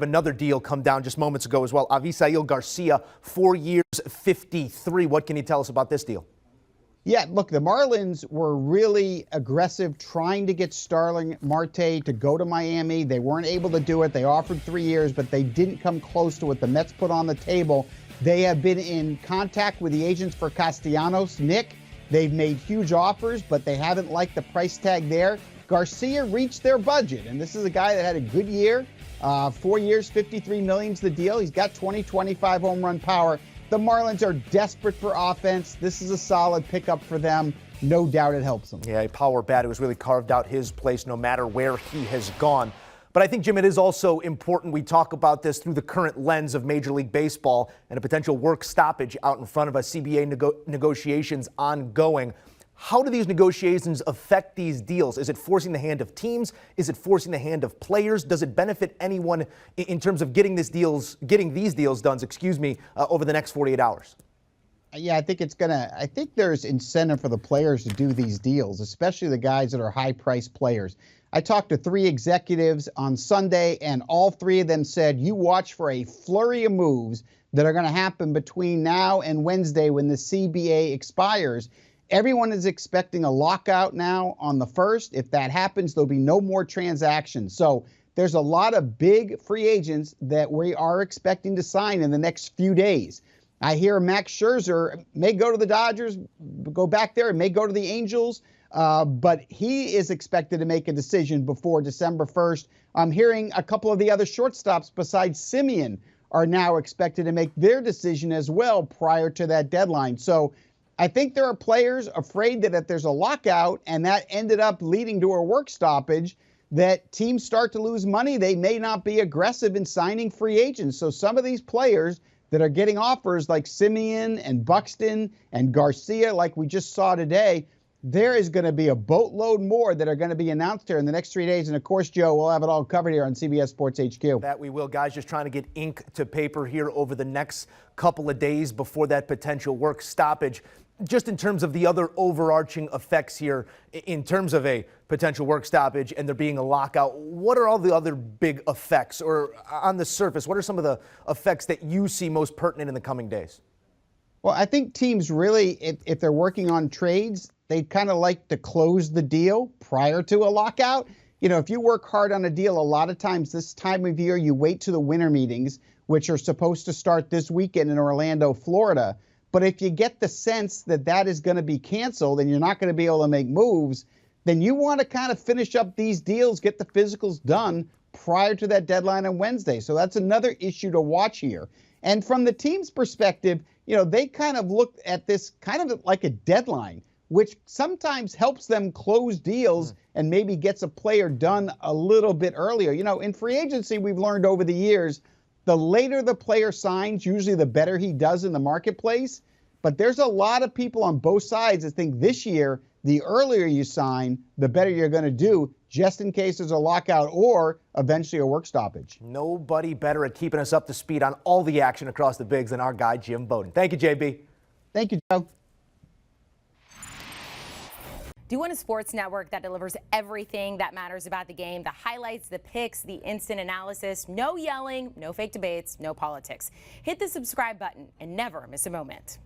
Another deal come down just moments ago as well. Avisail Garcia, 4 years, 53. What can you tell us about this deal? Yeah, look, the Marlins were really aggressive trying to get Starling Marte to go to Miami. They weren't able to do it. They offered 3 years, but they didn't come close to what the Mets put on the table. They have been in contact with the agents for Castellanos, Nick. They've made huge offers, but they haven't liked the price tag there. Garcia reached their budget, and this is a guy that had a good year. 4 years, $53 million is the deal. He's got 25 home run power. The Marlins are desperate for offense. This is a solid pickup for them. No doubt it helps them. Yeah, a power bat who has really carved out his place no matter where he has gone. But I think, Jim, it is also important we talk about this through the current lens of Major League Baseball and a potential work stoppage out in front of us, CBA negotiations ongoing. How do these negotiations affect these deals? Is it forcing the hand of teams? Is it forcing the hand of players? Does it benefit anyone in terms of getting these deals done, over the next 48 hours? Yeah, I think there's incentive for the players to do these deals, especially the guys that are high-priced players. I talked to 3 executives on Sunday, and all 3 of them said, you watch for a flurry of moves that are going to happen between now and Wednesday when the CBA expires. Everyone is expecting a lockout now on the 1st. If that happens, there'll be no more transactions. So there's a lot of big free agents that we are expecting to sign in the next few days. I hear Max Scherzer may go to the Dodgers, go back there, and may go to the Angels, but he is expected to make a decision before December 1st. I'm hearing a couple of the other shortstops besides Simeon are now expected to make their decision as well prior to that deadline. So I think there are players afraid that if there's a lockout and that ended up leading to a work stoppage, that teams start to lose money. They may not be aggressive in signing free agents. So some of these players that are getting offers like Simeon and Buxton and Garcia, like we just saw today, there is going to be a boatload more that are going to be announced here in the next 3 days. And of course, Joe, we'll have it all covered here on CBS Sports HQ. That we will, guys. Just trying to get ink to paper here over the next couple of days before that potential work stoppage. Just in terms of the other overarching effects here, in terms of a potential work stoppage and there being a lockout, what are all the other big effects? Or on the surface, what are some of the effects that you see most pertinent in the coming days? Well, I think teams really, if they're working on trades, they'd kind of like to close the deal prior to a lockout. You know, if you work hard on a deal, a lot of times this time of year, you wait to the winter meetings, which are supposed to start this weekend in Orlando, Florida. But if you get the sense that that is going to be canceled and you're not going to be able to make moves, then you want to kind of finish up these deals, get the physicals done prior to that deadline on Wednesday. So that's another issue to watch here. And from the team's perspective, you know, they kind of look at this kind of like a deadline, which sometimes helps them close deals and maybe gets a player done a little bit earlier. You know, in free agency, we've learned over the years, the later the player signs, usually the better he does in the marketplace. But there's a lot of people on both sides that think this year, the earlier you sign, the better you're going to do, just in case there's a lockout or eventually a work stoppage. Nobody better at keeping us up to speed on all the action across the bigs than our guy, Jim Bowden. Thank you, JB. Thank you, Joe. Do you want a sports network that delivers everything that matters about the game? The highlights, the picks, the instant analysis, no yelling, no fake debates, no politics. Hit the subscribe button and never miss a moment.